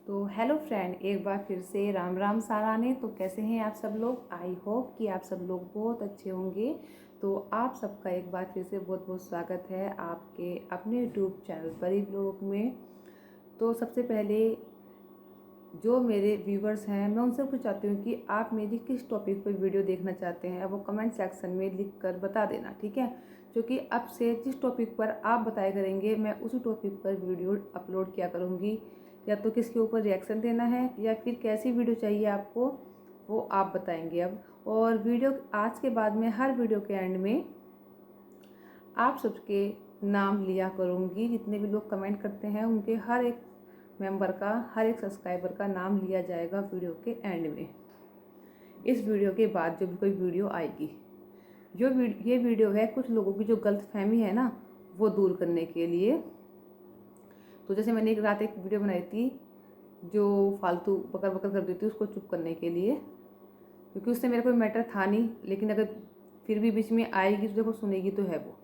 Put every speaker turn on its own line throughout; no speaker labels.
तो hello friend, एक बार फिर से राम राम साराने। तो कैसे हैं आप सब लोग? आई होप कि आप सब लोग बहुत अच्छे होंगे। तो आप सबका एक बार फिर से बहुत बहुत स्वागत है आपके अपने यूट्यूब चैनल परी ब्लॉग में। तो सबसे पहले जो मेरे व्यूवर्स हैं, मैं उनसे पूछ चाहती हूँ कि आप मेरी किस टॉपिक पर वीडियो देखना चाहते हैं, वो कमेंट सेक्शन में लिख कर बता देना, ठीक है। क्योंकि अब से जिस टॉपिक पर आप बताया करेंगे, मैं उसी टॉपिक पर वीडियो अपलोड किया करूँगी। या तो किसके ऊपर रिएक्शन देना है या फिर कैसी वीडियो चाहिए आपको, वो आप बताएंगे अब। और वीडियो आज के बाद में हर वीडियो के एंड में आप सबके नाम लिया करूँगी। जितने भी लोग कमेंट करते हैं उनके हर एक मेंबर का, हर एक सब्सक्राइबर का नाम लिया जाएगा वीडियो के एंड में। इस वीडियो के बाद जो भी कोई वीडियो आएगी, ये वीडियो है कुछ लोगों की जो गलतफहमी है ना, वो दूर करने के लिए। तो जैसे मैंने एक रात एक वीडियो बनाई थी जो फालतू बकर बकर कर देती, उसको चुप करने के लिए, क्योंकि उससे मेरा कोई मैटर था नहीं। लेकिन अगर फिर भी बीच में आएगी तो देखो सुनेगी तो है वो,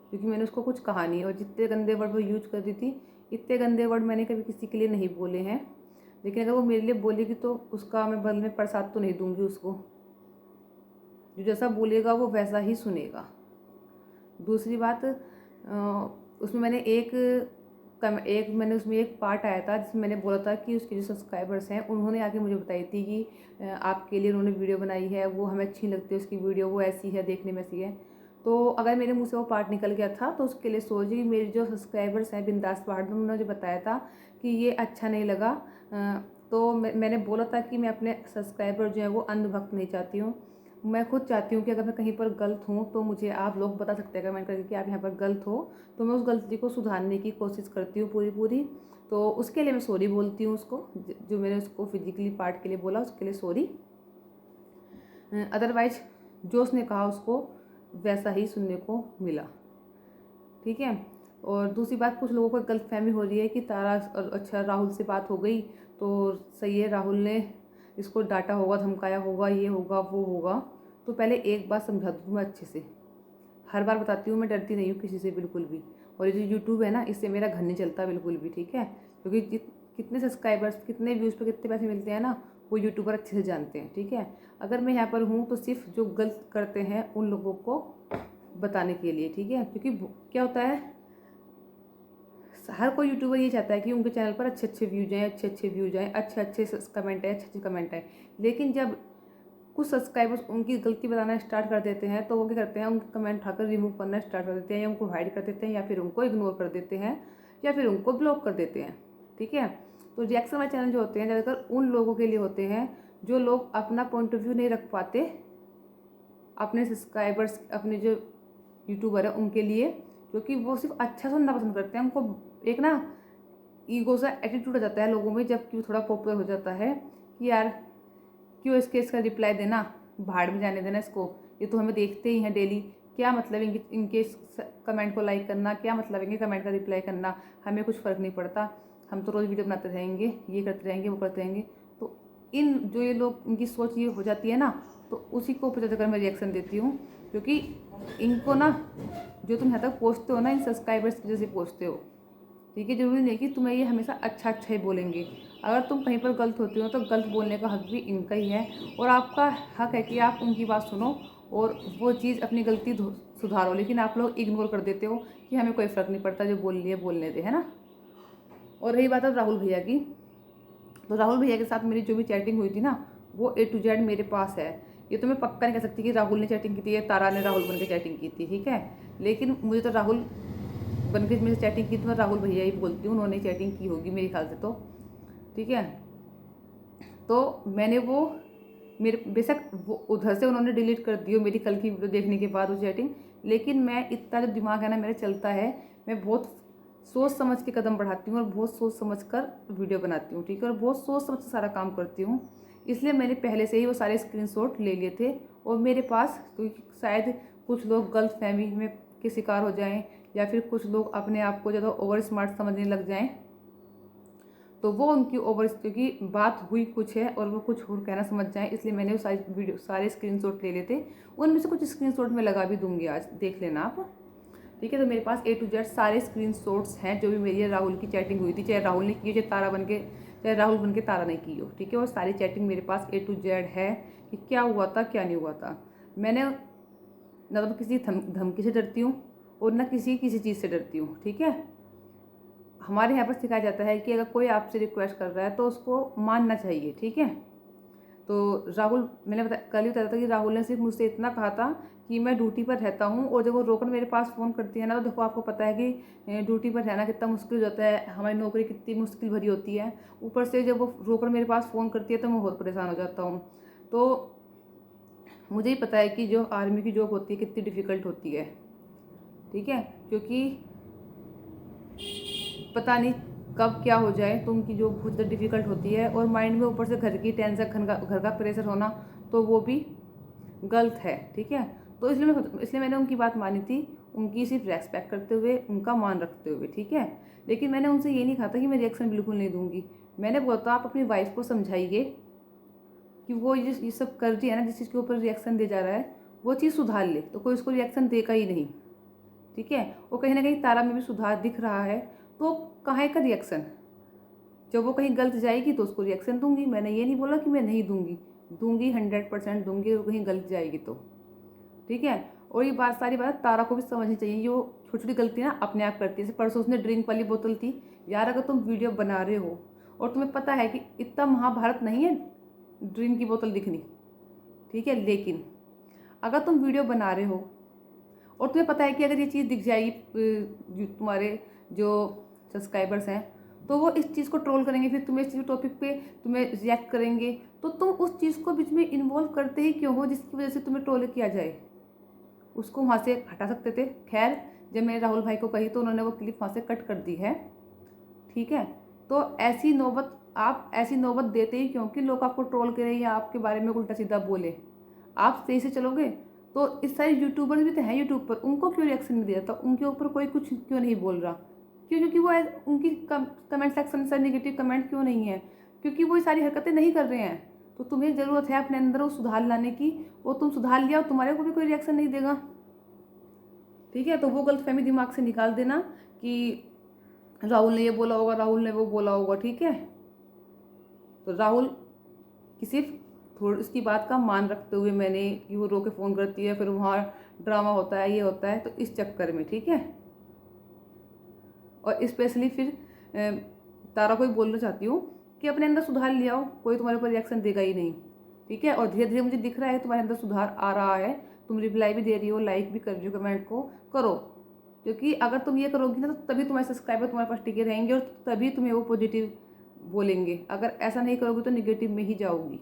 क्योंकि मैंने उसको कुछ कहा नहीं। और जितने गंदे वर्ड वो यूज कर दी थी, इतने गंदे वर्ड मैंने कभी किसी के लिए नहीं बोले हैं। लेकिन अगर वो मेरे लिए बोलेगी तो उसका मैं बदले में प्रसाद तो नहीं दूंगी उसको। जो जैसा बोलेगा वो वैसा ही सुनेगा। दूसरी बात, उसमें मैंने मैंने उसमें एक पार्ट आया था जिसमें मैंने बोला था कि उसके जो सब्सक्राइबर्स हैं उन्होंने आके मुझे बताई थी कि आपके लिए उन्होंने वीडियो बनाई है, वो हमें अच्छी लगती है उसकी वीडियो, वो ऐसी है, देखने में ऐसी है। तो अगर मेरे मुंह से वो पार्ट निकल गया था तो उसके लिए सोचिए कि मेरे जो सब्सक्राइबर्स हैं बिंदास पहाड़ में, उन्होंने मुझे बताया था कि ये अच्छा नहीं लगा। तो मैंने बोला था कि मैं अपने सब्सक्राइबर जो है वो अंधभक्त नहीं चाहती हूँ। मैं खुद चाहती हूँ कि अगर मैं कहीं पर गलत हूँ तो मुझे आप लोग बता सकते हैं कमेंट करके कि आप यहाँ पर गलत हो। तो मैं उस गलती को सुधारने की कोशिश करती हूँ पूरी। तो उसके लिए मैं सॉरी बोलती हूँ उसको, जो मैंने उसको फिजिकली पार्ट के लिए बोला उसके लिए सॉरी। अदरवाइज जो उसने कहा उसको वैसा ही सुनने को मिला, ठीक है। और दूसरी बात, कुछ लोगों को गलतफहमी हो रही है कि तारा अच्छा राहुल से बात हो गई तो सही है, राहुल ने इसको डांटा होगा, धमकाया होगा, ये होगा वो होगा। तो पहले एक बात समझा दूँ मैं अच्छे से, हर बार बताती हूँ मैं डरती नहीं हूँ किसी से बिल्कुल भी। और ये जो यूट्यूब है ना, इससे मेरा घर नहीं चलता बिल्कुल भी, ठीक है। क्योंकि कितने सब्सक्राइबर्स, कितने व्यूज़ पे कितने पैसे मिलते हैं ना, वो यूट्यूबर अच्छे से जानते हैं, ठीक है। अगर मैं यहाँ पर हूँ तो सिर्फ जो गलत करते हैं उन लोगों को बताने के लिए, ठीक है। क्योंकि क्या होता है, हर कोई यूट्यूबर ये चाहता है कि उनके चैनल पर अच्छे अच्छे व्यूज आएँ, अच्छे व्यूज आएँ, अच्छे कमेंट आए, अच्छे कमेंट आए। लेकिन जब कुछ सब्सक्राइबर्स उनकी गलती बताना स्टार्ट कर देते हैं तो वो क्या करते हैं, उनके कमेंट उठाकर रिमूव करना स्टार्ट कर देते हैं, या उनको हाइड कर देते हैं, या फिर उनको इग्नोर कर देते हैं, या फिर उनको ब्लॉक कर देते हैं, ठीक है। तो रिएक्शन वाले चैनल जो होते हैं ज़्यादातर उन लोगों के लिए होते हैं जो लोग अपना पॉइंट ऑफ व्यू नहीं रख पाते अपने सब्सक्राइबर्स, अपने जो यूट्यूबर है उनके लिए, क्योंकि वो सिर्फ अच्छा सुनना पसंद करते हैं। उनको एक ना ईगो सा एटीट्यूड आ जाता है लोगों में जब कि वो थोड़ा पॉपुलर हो जाता है कि यार क्यों इसका रिप्लाई देना, भाड़ में जाने देना इसको, ये तो हमें देखते ही हैं डेली, क्या मतलब इनके कमेंट को लाइक करना, क्या मतलब इनके कमेंट का रिप्लाई करना, हमें कुछ फ़र्क नहीं पड़ता, हम तो रोज़ वीडियो बनाते रहेंगे, ये करते रहेंगे, वो करते रहेंगे। तो इन जो ये लोग, इनकी सोच ये हो जाती है ना, तो उसी को ऊपर जाकर मैं रिएक्शन देती हूँ। क्योंकि इनको ना, जो तुम यहाँ तक पहुँचते हो ना, इन सब्सक्राइबर्स की वजह से पहुँचते हो, ठीक है। जरूरी नहीं कि तुम्हें ये हमेशा अच्छा ही बोलेंगे। अगर तुम कहीं पर गलत होते हो तो गलत बोलने का हक भी इनका ही है, और आपका हक है कि आप उनकी बात सुनो और वो चीज़ अपनी गलती सुधारो। लेकिन आप लोग इग्नोर कर देते हो कि हमें कोई फ़र्क नहीं पड़ता, जो बोल लिए बोलने दे, है ना। और रही बात अब राहुल भैया की, तो राहुल भैया के साथ मेरी जो भी चैटिंग हुई थी ना, वो A to Z मेरे पास है। ये तो मैं पक्का नहीं कह सकती कि राहुल ने चैटिंग की थी या तारा ने राहुल बन के चैटिंग की थी, ठीक है। लेकिन मुझे तो राहुल बन के मेरी चैटिंग की तो मैं राहुल भैया ही बोलती हूँ, उन्होंने चैटिंग की होगी मेरे ख्याल से, तो ठीक है। तो मैंने वो, मेरे बेशक वो उधर से उन्होंने डिलीट कर दी हो मेरी कल की वीडियो देखने के बाद वो चैटिंग, लेकिन मैं इतना जो दिमाग है ना मेरा चलता है, मैं बहुत सोच समझ के कदम बढ़ाती हूँ और बहुत सोच समझ कर वीडियो बनाती हूँ, ठीक है। और बहुत सोच समझ के सारा काम करती हूँ, इसलिए मैंने पहले से ही वो सारे स्क्रीनशॉट ले लिए थे और मेरे पास, क्योंकि शायद कुछ लोग गलतफहमी में के शिकार हो जाएं, या फिर कुछ लोग अपने आप को ज़्यादा ओवर स्मार्ट समझने लग जाएं, तो वो उनकी ओवर, क्योंकि बात हुई कुछ है और वो कुछ और कहना समझ जाएं, इसलिए मैंने वो सारे स्क्रीनशॉट ले लिए थे। उनमें से कुछ स्क्रीनशॉट मैं लगा भी दूंगी, आज देख लेना आप, ठीक है। तो मेरे पास A to Z सारे स्क्रीनशॉट्स हैं जो भी मेरी राहुल की चैटिंग हुई थी, चाहे राहुल ने की, चाहे तारा बन के चाहे राहुल बन के तारा ने की हो, ठीक है। और सारी चैटिंग मेरे पास A to Z है कि क्या हुआ था क्या नहीं हुआ था। मैंने ना तो किसी धमकी से डरती हूँ और ना किसी चीज़ से डरती हूँ, ठीक है। हमारे यहाँ पर सिखाया जाता है कि अगर कोई आपसे रिक्वेस्ट कर रहा है तो उसको मानना चाहिए, ठीक है। तो राहुल, मैंने कल ही बताया था कि राहुल ने सिर्फ मुझसे इतना कहा था कि मैं ड्यूटी पर रहता हूँ, और जब वो रोकड़ मेरे पास फ़ोन करती है ना, तो देखो आपको पता है कि ड्यूटी पर रहना कितना मुश्किल हो जाता है, हमारी नौकरी कितनी मुश्किल भरी होती है। ऊपर से जब वो रोकड़ मेरे पास फ़ोन करती है तो मैं बहुत परेशान हो जाता हूँ। तो मुझे ही पता है कि जो आर्मी की जॉब होती है कितनी डिफ़िकल्ट होती है, ठीक है। क्योंकि पता नहीं कब क्या हो जाए, तो उनकी जॉब बहुत ज़्यादा डिफ़िकल्ट होती है। और माइंड में ऊपर से घर की टेंशन, घर का प्रेशर होना, तो वो भी गलत है, ठीक है। तो इसलिए मैंने उनकी बात मानी थी, उनकी सिर्फ रेस्पेक्ट करते हुए, उनका मान रखते हुए, ठीक है। लेकिन मैंने उनसे ये नहीं कहा था कि मैं रिएक्शन बिल्कुल नहीं दूंगी। मैंने बोला था आप अपनी वाइफ को समझाइए कि वो ये सब कर रही है ना, जिस चीज़ के ऊपर रिएक्शन दे जा रहा है वो चीज़ सुधार ले, तो कोई उसको रिएक्शन देगा ही नहीं, ठीक है। और कहीं ना कहीं तारा में भी सुधार दिख रहा है, तो काहे का रिएक्शन। जब वो कहीं गलत जाएगी तो उसको रिएक्शन दूंगी। मैंने ये नहीं बोला कि मैं नहीं दूंगी, दूंगी 100% दूंगी, और कहीं गलत जाएगी तो, ठीक है। और ये बात, सारी बात तारा को भी समझनी चाहिए। जो छोटी छोटी गलती ना अपने आप करती है। जैसे परसों उसने ड्रिंक वाली बोतल थी, यार अगर तुम वीडियो बना रहे हो और तुम्हें पता है कि इतना महाभारत नहीं है ड्रिंक की बोतल दिखनी, ठीक है, लेकिन अगर तुम वीडियो बना रहे हो और तुम्हें पता है कि अगर ये चीज़ दिख जाएगी, तुम्हारे जो सब्सक्राइबर्स हैं तो वो इस चीज़ को ट्रोल करेंगे, फिर तुम्हें इस टॉपिक पे तुम्हें रिएक्ट करेंगे, तो तुम उस चीज़ को बीच में इन्वॉल्व करते ही क्यों हो जिसकी वजह से तुम्हें ट्रोल किया जाए। उसको वहाँ से हटा सकते थे। खैर, जब मैंने राहुल भाई को कही तो उन्होंने वो क्लिप वहाँ से कट कर दी है, ठीक है। तो ऐसी नौबत देते ही क्योंकि लोग आपको ट्रोल करें या आपके बारे में उल्टा सीधा बोले। आप सही से चलोगे तो इस सारे यूट्यूबर्स भी तो हैं यूट्यूब पर, उनको क्यों रिएक्शन नहीं दिया था, उनके ऊपर कोई कुछ क्यों नहीं बोल रहा, क्यों? क्योंकि वो उनकी कमेंट सेक्शन से नेगेटिव कमेंट क्यों नहीं है, क्योंकि वो सारी हरकतें नहीं कर रहे हैं। तो तुम्हें ज़रूरत है अपने अंदर वो सुधार लाने की, वो तुम सुधार लिया और तुम्हारे को भी कोई रिएक्शन नहीं देगा, ठीक है। तो वो गलतफहमी दिमाग से निकाल देना कि राहुल ने ये बोला होगा, राहुल ने वो बोला होगा, ठीक है। तो राहुल की सिर्फ थोड़ी उसकी बात का मान रखते हुए मैंने, कि वो रो के फ़ोन करती है, फिर वहाँ ड्रामा होता है, ये होता है, तो इस चक्कर में, ठीक है। और स्पेशली फिर तारा को ही बोलना चाहती हूँ कि अपने अंदर सुधार ले आओ, कोई तुम्हारे ऊपर रिएक्शन देगा ही नहीं, ठीक है। और धीरे धीरे मुझे दिख रहा है तुम्हारे अंदर सुधार आ रहा है, तुम रिप्लाई भी दे रही हो, लाइक भी कर रही हो, कमेंट को करो, क्योंकि अगर तुम ये करोगी ना तो तभी तुम्हारे सब्सक्राइबर तुम्हारे पास टिके रहेंगे और तभी तुम्हें वो पॉजिटिव बोलेंगे। अगर ऐसा नहीं करोगे तो निगेटिव में ही जाओगी,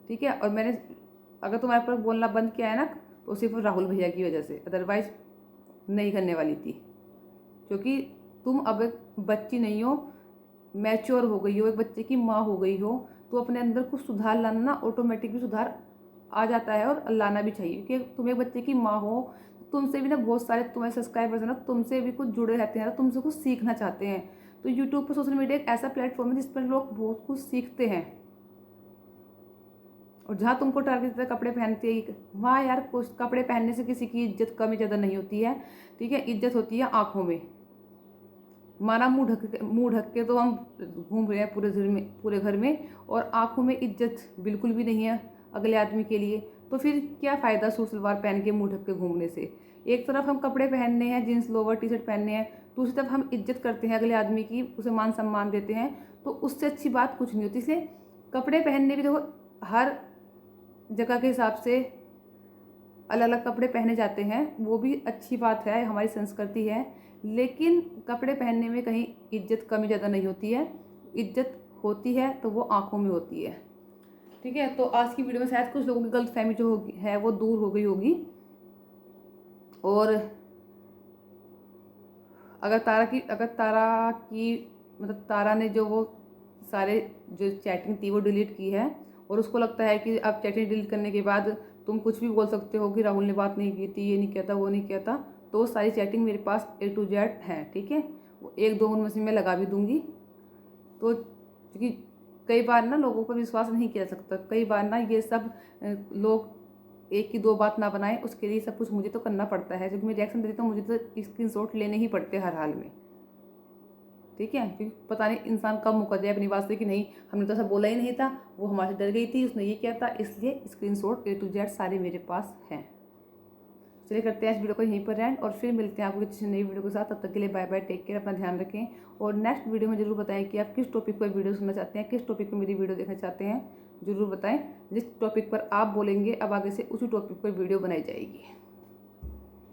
ठीक है। और मैंने अगर तुम्हारे पास बोलना बंद किया है ना तो सिर्फ राहुल भैया की वजह से, अदरवाइज नहीं करने वाली थी। क्योंकि तुम अब एक बच्ची नहीं हो, मैच्योर हो गई हो, एक बच्चे की माँ हो गई हो, तो अपने अंदर कुछ सुधार लाना ना ऑटोमेटिकली सुधार आ जाता है, और लाना भी चाहिए। क्योंकि तुम एक बच्चे की माँ हो, तुमसे भी ना बहुत सारे तुम्हारे सब्सक्राइबर्स हैं ना, तुमसे भी कुछ जुड़े रहते हैं, तुमसे कुछ सीखना चाहते हैं। तो यूट्यूब पर, सोशल मीडिया एक ऐसा प्लेटफॉर्म है जिस पर लोग बहुत कुछ सीखते हैं। और जहाँ तुमको टारगेट देता कपड़े पहनते ही, वहाँ यार कुछ कपड़े पहनने से किसी की इज्जत कम ज़्यादा नहीं होती है, ठीक है। इज्जत होती है आँखों में। माना मुंह ढक के तो हम घूम रहे हैं पूरे घर में, और आँखों में इज्जत बिल्कुल भी नहीं है अगले आदमी के लिए, तो फिर क्या फ़ायदा सूट सलवार पहन के मुंह ढक के घूमने से। एक तरफ हम कपड़े पहनने हैं, जीन्स लोवर टी शर्ट पहनने हैं, दूसरी तरफ हम इज्जत करते हैं अगले आदमी की, उसे मान सम्मान देते हैं, तो उससे अच्छी बात कुछ नहीं होती। इसलिए कपड़े पहनने भी देखो, हर जगह के हिसाब से अलग अलग कपड़े पहने जाते हैं, वो भी अच्छी बात है, हमारी संस्कृति है। लेकिन कपड़े पहनने में कहीं इज्जत कमी ज़्यादा नहीं होती है। इज्जत होती है तो वो आँखों में होती है, ठीक है। तो आज की वीडियो में शायद कुछ लोगों की गलतफहमी जो है वो दूर हो गई होगी। और अगर तारा की मतलब तारा ने जो वो सारे जो चैटिंग थी वो डिलीट की है, और उसको लगता है कि अब चैटिंग डिलीट करने के बाद तुम कुछ भी बोल सकते हो कि राहुल ने बात नहीं की थी, ये नहीं किया था, वो नहीं किया था, तो वो सारी चैटिंग मेरे पास A to Z है, ठीक है। वो एक दो उनमें से मैं लगा भी दूंगी। तो क्योंकि कई बार ना लोगों पर विश्वास नहीं किया जा सकता, कई बार ना ये सब लोग एक की दो बात ना बनाए, उसके लिए सब कुछ मुझे तो करना पड़ता है। जब मैं रिएक्शन देती हूँ तो मुझे तो स्क्रीनशॉट लेने ही पड़ते हर हाल में। ठीक है, क्योंकि पता नहीं इंसान कब मुकर जाए अपनी बात से कि नहीं हमने तो ऐसा बोला ही नहीं था, वो हमारे से डर गई थी, उसने ये किया था, इसलिए स्क्रीनशॉट A to Z सारे मेरे पास हैं। चलिए करते हैं इस वीडियो को यहीं पर एंड और फिर मिलते हैं आपको किसी नई वीडियो के साथ। तब तक के लिए बाय बाय, टेक केयर, अपना ध्यान रखें। और नेक्स्ट वीडियो में जरूर बताएं कि आप किस टॉपिक पर वीडियो सुनना चाहते हैं, किस टॉपिक पर मेरी वीडियो देखना चाहते हैं, जरूर बताएं। जिस टॉपिक पर आप बोलेंगे अब आगे से उसी टॉपिक पर वीडियो बनाई जाएगी।